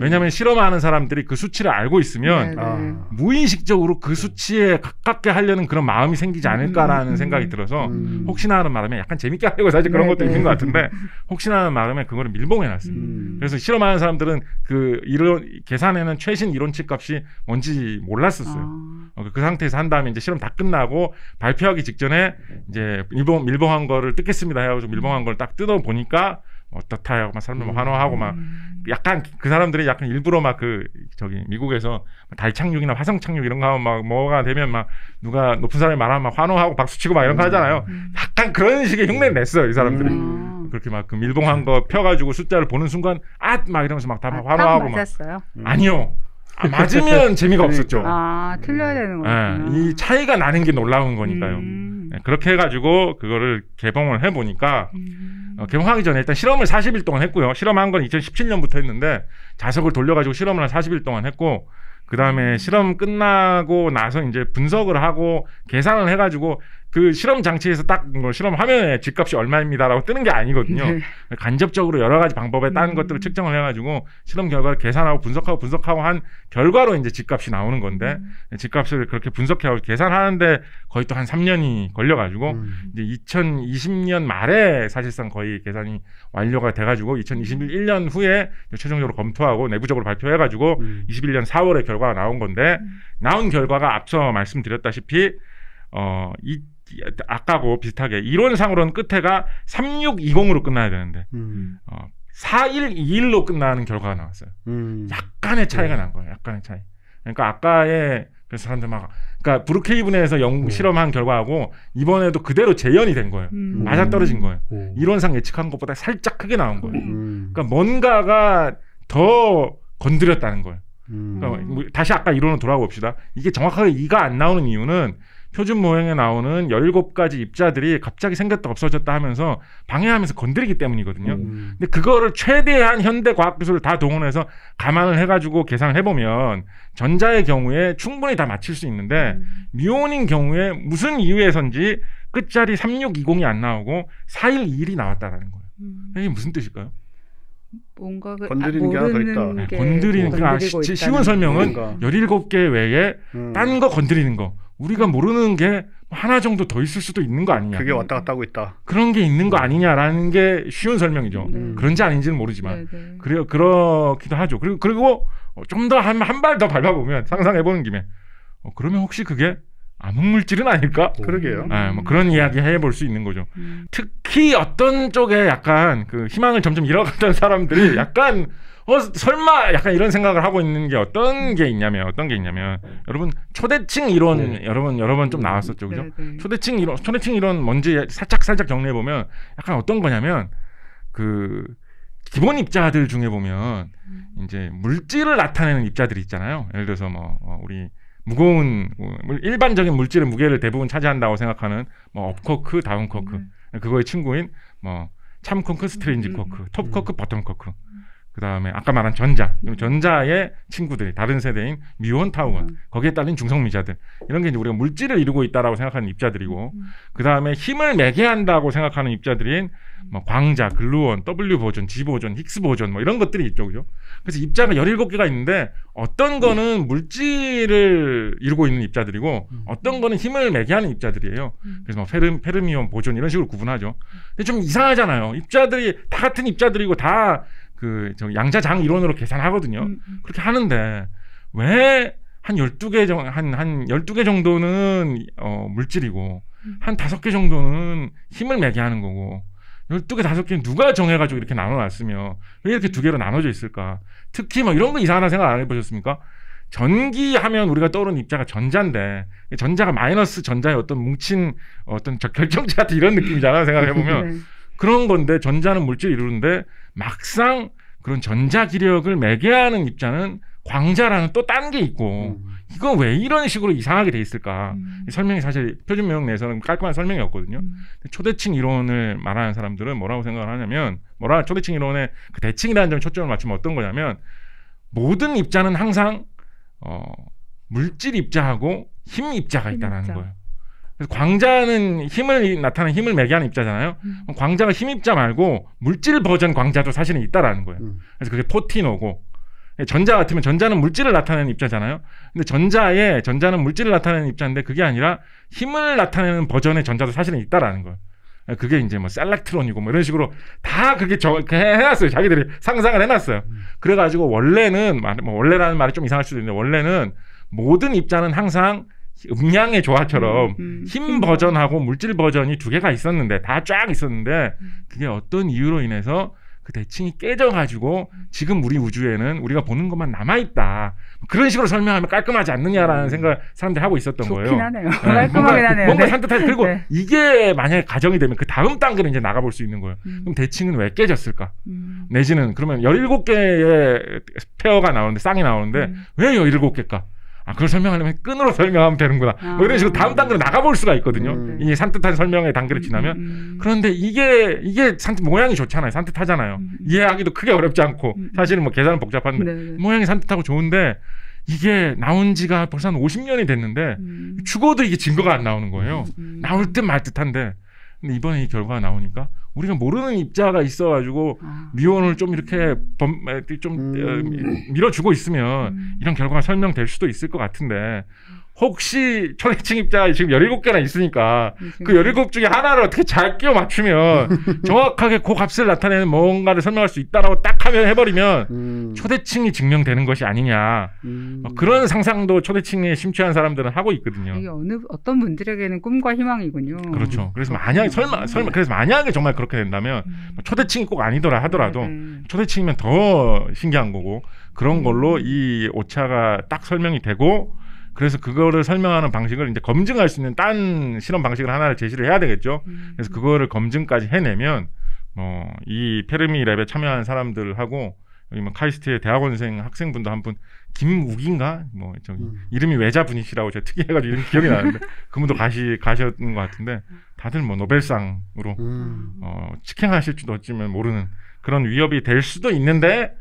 B: 왜냐하면 실험하는 사람들이 그 수치를 알고 있으면 무의식적으로 그 수치에 가깝게 하려는 그런 마음이 생기지 않을까라는 생각이 들어서 혹시나 하는 마음에 약간 재밌게 하려고 사실 그런 것도 있는 것 같은데 혹시나 하는 마음에 그거를 밀봉해놨어요. 그래서 실험하는 사람들은 그 이론 계산에는 최신 이론치 값이 뭔지 몰랐었어요. 그 상태에서 한 다음에 이제 실험 다 끝나고 발표하기 직전에 이제 밀봉한 거를 뜯겠습니다 해가지고 밀봉한 걸 딱 뜯어 보니까 어떻다 하고 막 사람들 환호하고 막 약간 그 사람들이 약간 일부러 막 그 저기 미국에서 달 착륙이나 화성 착륙 이런 거 하면 막 뭐가 되면 막 누가 높은 사람이 말하면 막 환호하고 박수 치고 막 이런 거 하잖아요. 약간 그런 식의 흉내를 냈어요 이 사람들이. 그렇게 막 그 밀봉한 거 펴가지고 숫자를 보는 순간 막 이러면서 막 다 환호하고 막.
C: 맞았어요?
B: 아니요. 맞으면 재미가 없었죠.
C: 틀려야 되는 거구나.
B: 이 차이가 나는 게 놀라운 거니까요. 그렇게 해가지고 그거를 개봉을 해보니까 개봉하기 전에 일단 실험을 40일 동안 했고요. 실험한 건 2017년부터 했는데 자석을 돌려가지고 실험을 한 40일 동안 했고 그 다음에 실험 끝나고 나서 이제 분석을 하고 계산을 해가지고 그 실험 장치에서 딱 뭐 실험 화면에 집값이 얼마입니다라고 뜨는 게 아니거든요. 네. 간접적으로 여러 가지 방법에 따른 것들을 측정을 해가지고 실험 결과를 계산하고 분석하고 한 결과로 이제 집값이 나오는 건데 집값을 그렇게 분석해서 계산하는데 거의 또 한 3년이 걸려가지고 이제 2020년 말에 사실상 거의 계산이 완료가 돼가지고 2021년 후에 최종적으로 검토하고 내부적으로 발표해가지고 21년 4월에 결과가 나온 건데 나온 결과가 앞서 말씀드렸다시피 아까고 비슷하게 이론상으로는 끝에가 3620으로 끝나야 되는데 4121로 끝나는 결과가 나왔어요. 약간의 차이가 난 거예요. 약간의 차이. 그러니까 아까의 그래서 사람들 막 그러니까 브루케이븐에서 실험한 결과하고 이번에도 그대로 재현이 된 거예요. 맞아떨어진 거예요. 이론상 예측한 것보다 살짝 크게 나온 거예요. 그러니까 뭔가가 더 건드렸다는 거예요. 그러니까 다시 아까 이론으로 돌아봅시다. 이게 정확하게 2가 안 나오는 이유는 표준 모형에 나오는 17가지 입자들이 갑자기 생겼다 없어졌다 하면서 방해하면서 건드리기 때문이거든요. 근데 그거를 최대한 현대 과학 기술을 다 동원해서 감안을 해가지고 계산을 해보면 전자의 경우에 충분히 다 맞출 수 있는데 뮤온인 경우에 무슨 이유에선지 끝자리 3620이 안 나오고 4121이 나왔다라는 거예요. 이게 무슨 뜻일까요?
C: 뭔가
A: 건드리는 게 하나 더 있다.
B: 건드리는 게 쉬운 설명은 17개 외에 딴 거 건드리는 거. 우리가 모르는 게 하나 정도 더 있을 수도 있는 거 아니냐.
A: 그게 왔다 갔다 하고 있다.
B: 그런 게 있는 거 아니냐라는 게 쉬운 설명이죠. 그런지 아닌지는 모르지만. 그렇기도 하죠. 그리고 좀 더 한 발 더 밟아보면 상상해보는 김에 그러면 혹시 그게 암흑물질은 아닐까?
A: 그러게요.
B: 뭐 그런 이야기 해볼 수 있는 거죠. 특히 어떤 쪽에 약간 그 희망을 점점 잃어갔던 사람들이 약간 설마 약간 이런 생각을 하고 있는 게 어떤 게 있냐면 여러분 초대칭 이론 여러 번 좀 나왔었죠, 그죠? 초대칭 이론 뭔지 살짝 정리해 보면 약간 어떤 거냐면 그 기본 입자들 중에 보면 이제 물질을 나타내는 입자들이 있잖아요. 예를 들어서 뭐 우리 무거운 일반적인 물질의 무게를 대부분 차지한다고 생각하는 뭐 업코크, 다운코크, 그거의 친구인 뭐 참코크, 스트레인지 코크, 톱코크, 버텀코크. 그 다음에 아까 말한 전자의 친구들이 다른 세대인 뮤온, 타우온, 거기에 딸린 중성미자들 이런 게 이제 우리가 물질을 이루고 있다라고 생각하는 입자들이고 그 다음에 힘을 매개한다고 생각하는 입자들인 뭐 광자, 글루온, W 보존, G 보존, 힉스 보존 뭐 이런 것들이 있죠, 그죠? 그래서 입자가 17개가 있는데 어떤 거는 물질을 이루고 있는 입자들이고 어떤 거는 힘을 매개하는 입자들이에요. 그래서 뭐 페르미온, 보존 이런 식으로 구분하죠. 근데 좀 이상하잖아요. 입자들이 다 같은 입자들이고 다 그 양자장 이론으로 계산하거든요. 그렇게 하는데 왜 한 12개 한 12개 정도는 물질이고 한 5개 정도는 힘을 매개하는 거고 12개, 5개는 누가 정해가지고 이렇게 나눠놨으며 왜 이렇게 두 개로 나눠져 있을까? 특히 뭐 이런 거 이상하다 생각 안 해보셨습니까? 전기하면 우리가 떠오르는 입자가 전자인데 전자가 마이너스 전자의 어떤 뭉친 어떤 결정체 같은 이런 느낌이잖아요. 생각해보면 그런 건데 전자는 물질을 이루는데 막상 그런 전자 기력을 매개하는 입자는 광자라는 또 딴 게 있고 이건 왜 이런 식으로 이상하게 돼 있을까? 설명이 사실 표준 모형 내에서는 깔끔한 설명이었거든요. 초대칭 이론을 말하는 사람들은 뭐라고 생각을 하냐면 초대칭 이론의 그 대칭이라는 점에 초점을 맞추면 어떤 거냐면 모든 입자는 항상 물질 입자하고 힘 입자가 있다라는 거예요. 그래서 광자는 힘을 매개하는 입자잖아요. 광자가 힘 입자 말고 물질 버전 광자도 사실은 있다라는 거예요. 그래서 그게 포티노고 전자 같으면 전자는 물질을 나타내는 입자잖아요. 근데 전자는 물질을 나타내는 입자인데 그게 아니라 힘을 나타내는 버전의 전자도 사실은 있다라는 거예요. 그게 이제 뭐 셀렉트론이고 뭐 이런 식으로 다 그렇게 해놨어요. 자기들이 상상을 해놨어요. 그래가지고 원래라는 말이 좀 이상할 수도 있는데 원래는 모든 입자는 항상 음양의 조화처럼 힘 버전하고 물질 버전이 두 개가 있었는데 다 쫙 있었는데 그게 어떤 이유로 인해서 그 대칭이 깨져가지고 지금 우리 우주에는 우리가 보는 것만 남아있다. 그런 식으로 설명하면 깔끔하지 않느냐라는 생각을 사람들이 하고 있었던 거예요.
C: 좋긴 하네요. 깔끔하게 하네요.
B: 뭔가 산뜻하지. 그리고 이게 만약에 가정이 되면 그 다음 단계로 이제 나가볼 수 있는 거예요. 그럼 대칭은 왜 깨졌을까? 내지는 그러면 17개의 페어가 나오는데 쌍이 나오는데 왜 17개일까? 그걸 설명하려면 끈으로 설명하면 되는구나. 뭐 이런 식으로 다음 단계로 나가볼 수가 있거든요. 이 산뜻한 설명의 단계를 지나면. 그런데 이게 모양이 좋잖아요. 산뜻하잖아요. 이해하기도 크게 어렵지 않고 사실은 뭐 계산은 복잡한데 모양이 산뜻하고 좋은데 이게 나온 지가 벌써 한 50년이 됐는데 죽어도 이게 증거가 안 나오는 거예요. 나올 듯 말 듯한데 근데 이번에 이 결과가 나오니까 우리가 모르는 입자가 있어가지고 미온을 좀 이렇게 밀어주고 있으면 이런 결과가 설명될 수도 있을 것 같은데 혹시 초대칭 입자가 지금 17개나 있으니까 그 17 중에 하나를 어떻게 잘 끼워 맞추면 정확하게 그 값을 나타내는 뭔가를 설명할 수 있다라고 딱 하면 해버리면 초대칭이 증명되는 것이 아니냐. 그런 상상도 초대칭에 심취한 사람들은 하고 있거든요.
C: 이게 어떤 분들에게는 꿈과 희망이군요.
B: 그렇죠. 그래서 만약에 그래서 만약에 정말 그렇게 된다면 초대칭이 꼭 아니더라 하더라도 초대칭이면 더 신기한 거고 그런 걸로 이 오차가 딱 설명이 되고 그래서 그거를 설명하는 방식을 이제 검증할 수 있는 딴 실험 방식을 하나를 제시를 해야 되겠죠. 그래서 그거를 검증까지 해내면 이 페르미 랩에 참여한 사람들하고 여기 뭐 카이스트의 대학원생 학생분도 한 분 김욱인가 뭐 저기 이름이 외자분이시라고 제가 특이해가지고 이름 기억이 나는데 그분도 가셨는 것 같은데 다들 뭐 노벨상으로 직행하실 줄도 어찌면 모르는 그런 위협이 될 수도 있는데.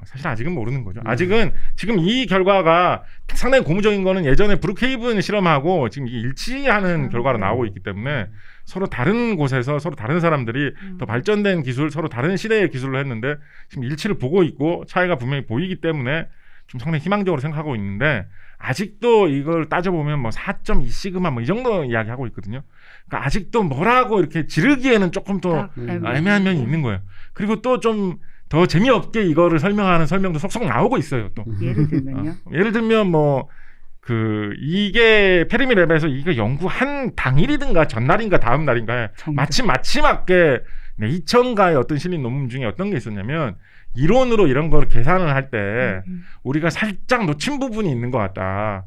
B: 사실 아직은 모르는 거죠. 아직은 지금 이 결과가 상당히 고무적인 거는 예전에 브룩헤이븐 실험하고 지금 이게 일치하는 결과로 나오고 있기 때문에 서로 다른 곳에서 서로 다른 사람들이 더 발전된 기술, 서로 다른 시대의 기술을 했는데 지금 일치를 보고 있고 차이가 분명히 보이기 때문에 좀 상당히 희망적으로 생각하고 있는데 아직도 이걸 따져보면 뭐 4.2 시그마 뭐 이 정도 이야기하고 있거든요. 그러니까 아직도 뭐라고 이렇게 지르기에는 조금 더 애매한 면이 있는 거예요. 그리고 또 좀 더 재미없게 이거를 설명하는 설명도 속속 나오고 있어요. 또
C: 예를 들면요.
B: 예를 들면 뭐 이게 페르미 랩에서 이거 연구한 당일이든가 전날인가 다음 날인가에 마침맞게 네이처인가의 어떤 실린 논문 중에 어떤 게 있었냐면 이론으로 이런 걸 계산을 할 때 우리가 살짝 놓친 부분이 있는 것 같다.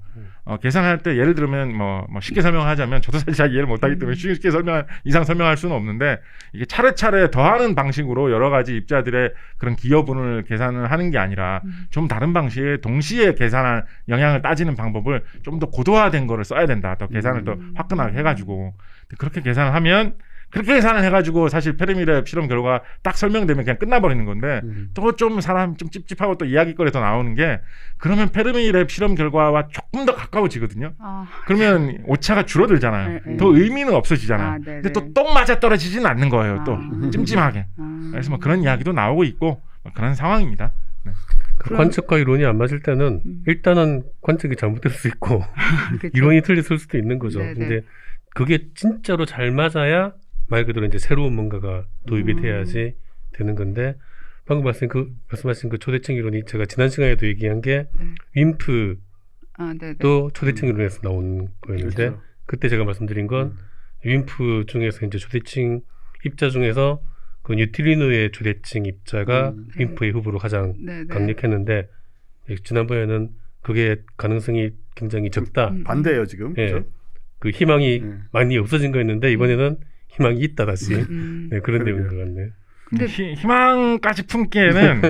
B: 계산할 때 예를 들면 뭐 쉽게 설명하자면 저도 사실 잘 이해를 못하기 때문에 쉽게 이상 설명할 수는 없는데 이게 차례차례 더하는 방식으로 여러 가지 입자들의 그런 기여분을 계산을 하는 게 아니라 좀 다른 방식의 동시에 계산할 영향을 따지는 방법을 좀 더 고도화된 거를 써야 된다. 더 계산을 더 화끈하게 해가지고 그렇게 계산을 하면 그렇게 계산을 해가지고 사실 페르미랩 실험 결과가 딱 설명되면 그냥 끝나버리는 건데 또 좀 사람 좀 찝찝하고 또 이야기거리 더 나오는 게 그러면 페르미랩 실험 결과와 조금 더 가까워지거든요. 그러면 오차가 줄어들잖아요. 더 의미는 없어지잖아요. 근데 또 똑 맞아떨어지지는 않는 거예요. 또 찜찜하게. 그래서 뭐 그런 이야기도 나오고 있고 뭐 그런 상황입니다. 네.
D: 관측과 이론이 안 맞을 때는 일단은 관측이 잘못될 수 있고 이론이 틀렸을 수도 있는 거죠. 근데 그게 진짜로 잘 맞아야 말 그대로 이제 새로운 뭔가가 도입이 돼야지 되는 건데 방금 말씀하신 그 초대칭 이론이 제가 지난 시간에도 얘기한 게 윈프도 초대칭 이론에서 나온 거였는데
A: 그렇죠.
D: 그때 제가 말씀드린 건 윈프 중에서 이제 초대칭 입자 중에서 그 뉴트리노의 초대칭 입자가 윈프의 후보로 가장 강력했는데 지난번에는 그게 가능성이 굉장히 적다.
A: 반대예요 지금. 그렇죠?
D: 그 희망이 많이 없어진 거였는데 이번에는 희망이 있다 다시. 그런 내용인 것 같네요.
B: 근데 희망까지 품기에는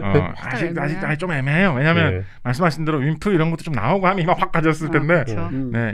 B: 아직 좀 애매해요. 왜냐하면 말씀하신 대로 윈프 이런 것도 좀 나오고 하면 희망 확 가졌을 텐데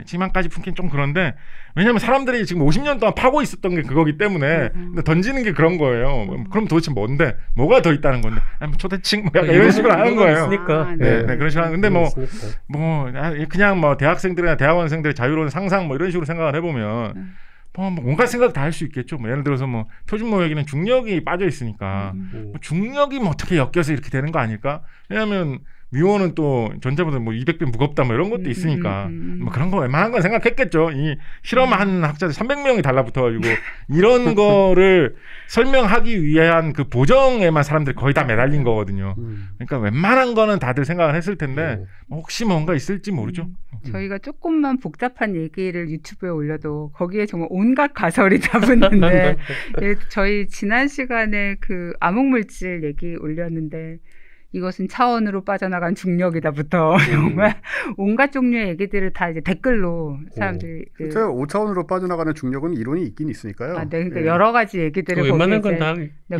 B: 희망까지 품기는 좀 그런데 왜냐하면 사람들이 지금 50년 동안 파고 있었던 게 그거기 때문에 근데 던지는 게 그런 거예요. 그럼 도대체 뭔데? 뭐가 더 있다는 건데? 초대칭 뭐 약간 이런 식으로 하는 거예요. 그런 식으로 하는. 근데 그냥 뭐 대학생들이나 대학원생들의 자유로운 상상 뭐 이런 식으로 생각을 해보면. 뭔가 생각 다 할 수 있겠죠. 예를 들어서 표준 모여기는 중력이 빠져 있으니까 중력이 어떻게 엮여서 이렇게 되는 거 아닐까? 왜냐하면 뮤온은 또 전자보다 뭐 200배 무겁다 뭐 이런 것도 있으니까 뭐 그런 거 웬만한 건 생각했겠죠. 이 실험한 학자들 300명이 달라붙어가지고 이런 거를 설명하기 위한 그 보정에만 사람들이 거의 다 매달린 거거든요. 그러니까 웬만한 거는 다들 생각을 했을 텐데 혹시 뭔가 있을지 모르죠.
C: 저희가 조금만 복잡한 얘기를 유튜브에 올려도 거기에 정말 온갖 가설이 다 붙는데 저희 지난 시간에 그 암흑물질 얘기 올렸는데 이것은 차원으로 빠져나간 중력이다부터 정말 온갖 종류의 얘기들을 다 이제 댓글로 사람들이
A: 그 5차원으로 빠져나가는 중력은 이론이 있긴 있으니까요.
C: 네, 그러니까 여러 가지 얘기들을
D: 웬만한 건 다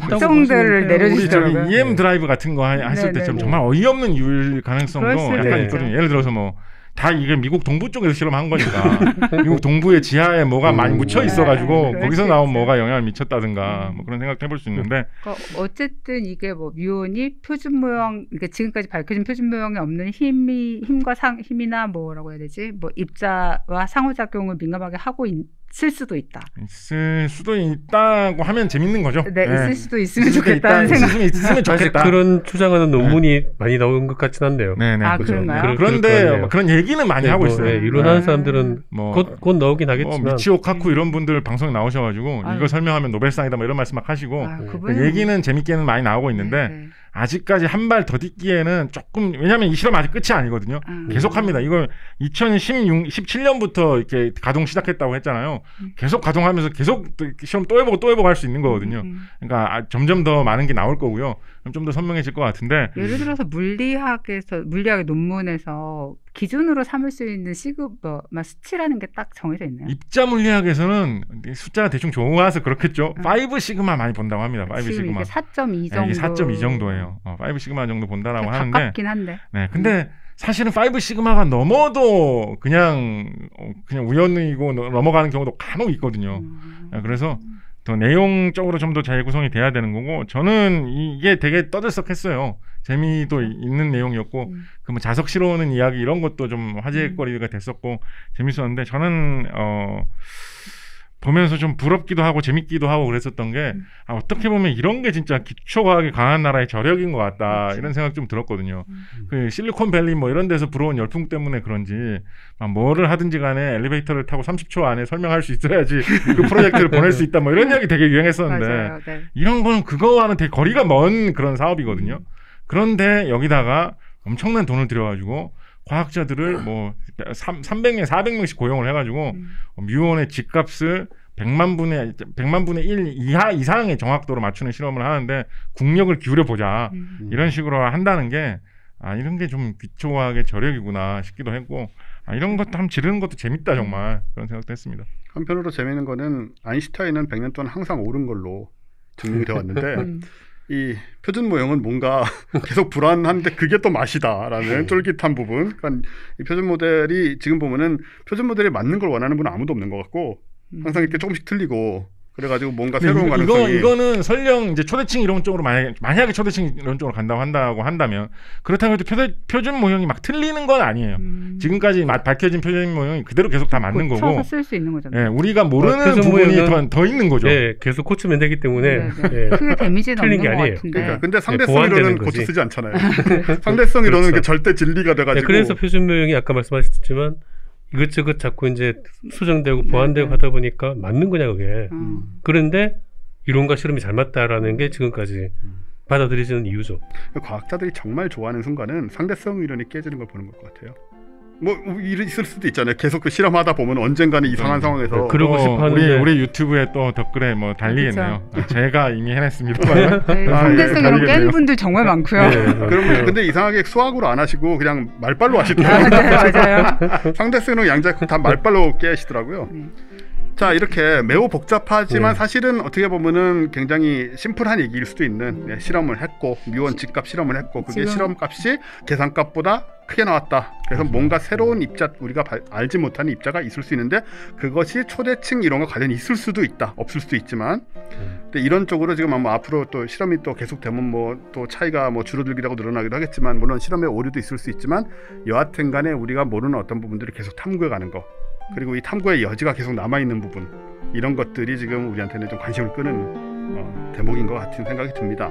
C: 걱정들을 내려주시더라고요.
B: 우리 저기 EM 드라이브 같은 거 했을 때 정말 어이없는 유일 가능성도 약간 있거든요. 예를 들어서 뭐 다 이게 미국 동부 쪽에서 실험한 거니까 미국 동부의 지하에 뭐가 많이 묻혀 있어가지고 거기서 나온 뭐가 영향을 미쳤다든가 뭐 그런 생각도 해볼 수 있는데
C: 그러니까 어쨌든 이게 뭐 뮤온이 표준 모형 그러니까 지금까지 밝혀진 표준 모형에 없는 힘이나 뭐라고 해야 되지 뭐 입자와 상호작용을 민감하게 하고 있을 수도 있다.
B: 있을 수도 있다고 하면 재밌는 거죠.
C: 네, 있을 수도 있으면 좋겠다는 생각.
B: 있으면 좋겠다.
D: 그런 주장하는 논문이 많이 나온 것 같진 않네요.
B: 네네.
C: 아, 그런가요?
B: 그런데 뭐 그런 얘기는 많이 하고 있어요.
D: 이론하는 사람들은 곧 나오긴 하겠지만
B: 미치오 카쿠 이런 분들 방송에 나오셔가지고 이거 설명하면 노벨상이다 뭐 이런 말씀 막 하시고 그 얘기는 재밌게는 많이 나오고 있는데 아직까지 한 발 더 딛기에는 조금 왜냐하면 이 실험 아직 끝이 아니거든요. 계속합니다. 이걸 2017년부터 이렇게 가동 시작했다고 했잖아요. 계속 가동하면서 계속 시험 또 해보고 할 수 있는 거거든요. 그러니까 점점 더 많은 게 나올 거고요. 좀 더 선명해질 것 같은데
C: 예를 들어서 물리학의 논문에서 기준으로 삼을 수 있는 수치라는 게 딱 정해져 있나요?
B: 입자 물리학에서는 숫자가 대충 좋아서 그렇겠죠. 5 시그마 많이 본다고 합니다. 5
C: 지금
B: 시그마.
C: 이게 4.2 정도.
B: 이게 4.2 정도예요. 5 시그마 정도 본다라고 하는데.
C: 가깝긴 한데.
B: 네, 근데 사실은 5 시그마가 넘어도 그냥 우연이고 넘어가는 경우도 간혹 있거든요. 그래서 더 내용적으로 좀 더 잘 구성이 돼야 되는 거고 저는 이게 되게 떠들썩했어요. 재미도 있는 내용이었고 그 뭐 자석 실어오는 이야기 이런 것도 좀 화제거리가 됐었고 재밌었는데 저는 보면서 좀 부럽기도 하고 재밌기도 하고 그랬었던 게 어떻게 보면 이런 게 진짜 기초과학이 강한 나라의 저력인 것 같다 이런 생각 좀 들었거든요. 그 실리콘밸리 뭐 이런 데서 불어온 열풍 때문에 그런지 뭐를 하든지 간에 엘리베이터를 타고 30초 안에 설명할 수 있어야지 그 프로젝트를 보낼 수 있다 뭐 이런 이야기 되게 유행했었는데
C: 맞아요, 네. 이런
B: 거는 그거와는 되게 거리가 먼 그런 사업이거든요. 그런데 여기다가 엄청난 돈을 들여가지고 과학자들을 뭐 300명, 400명씩 고용을 해가지고 뮤온의 집값을 100만 분의 1 이하 이상의 정확도로 맞추는 실험을 하는데 국력을 기울여 보자 이런 식으로 한다는 게 이런 게 좀 기초과학의 저력이구나 싶기도 했고 이런 것도 한번 지르는 것도 재밌다 정말 그런 생각도 했습니다.
A: 한편으로 재미있는 거는 아인슈타인은 100년 동안 항상 옳은 걸로 증명이 되어 왔는데 이 표준 모형은 뭔가 계속 불안한데 그게 또 맛이다라는 쫄깃한 부분. 그러니까 이 표준 모델이 지금 보면은 표준 모델이 맞는 걸 원하는 분은 아무도 없는 것 같고 항상 이렇게 조금씩 틀리고 그래가지고 뭔가 새로운 가능성이
B: 이거는 설령 이제 초대층 이론 쪽으로 만약에 초대층 이론 쪽으로 간다고 한다면 그렇다고 해도 표준 모형이 막 틀리는 건 아니에요. 지금까지 밝혀진 표준 모형이 그대로 계속 다 맞는 거고.
C: 고쳐서 쓸 수 있는 거잖아요.
B: 네, 우리가 모르는 부분이 더 있는 거죠.
D: 네, 계속 고치면 되기 때문에
C: 크게 데미지는
D: 틀린 게
C: 없는 것
D: 아니에요.
C: 같은데.
A: 그러니까 근데 상대성 이론은 고쳐 쓰지 않잖아요. 상대성 이론은
D: 그렇죠.
A: 절대 진리가 돼가지고.
D: 그래서 표준 모형이 아까 말씀하셨지만 이것저것 자꾸 이제 수정되고 보완되고 하다 보니까 맞는 거냐 그게. 그런데 이론과 실험이 잘 맞다라는 게 지금까지 받아들여지는 이유죠.
A: 과학자들이 정말 좋아하는 순간은 상대성 이론이 깨지는 걸 보는 것 같아요. 뭐 있을 수도 있잖아요. 계속 그 실험하다 보면 언젠가는 이상한 상황에서
D: 그러고 싶어하는데
B: 우리 유튜브에 또 댓글에 뭐 달리겠네요. 제가 이미 해냈습니다.
C: 네, 상대성 이론 깬 분들 정말 많고요.
A: 그러면 근데 이상하게 수학으로 안 하시고 그냥 말빨로 하시더라고요.
C: 맞아요.
A: 상대성은 양자 다 말빨로 깨시더라고요. 자, 이렇게 매우 복잡하지만 사실은 어떻게 보면은 굉장히 심플한 얘기일 수도 있는 실험을 했고 뮤온 집값 실험을 했고 그게 실험값이 계산값보다 크게 나왔다. 그래서 뭔가 새로운 입자 우리가 알지 못하는 입자가 있을 수 있는데 그것이 초대층 이론과 관련이 있을 수도 있다. 없을 수도 있지만 근데 이런 쪽으로 지금 아마 앞으로 또 실험이 또 계속되면 뭐 또 차이가 뭐 줄어들기도 하고 늘어나기도 하겠지만 물론 실험의 오류도 있을 수 있지만 여하튼 간에 우리가 모르는 어떤 부분들을 계속 탐구해 가는 거 그리고 이 탐구의 여지가 계속 남아있는 부분 이런 것들이 지금 우리한테는 좀 관심을 끄는 대목인 것 같은 생각이 듭니다.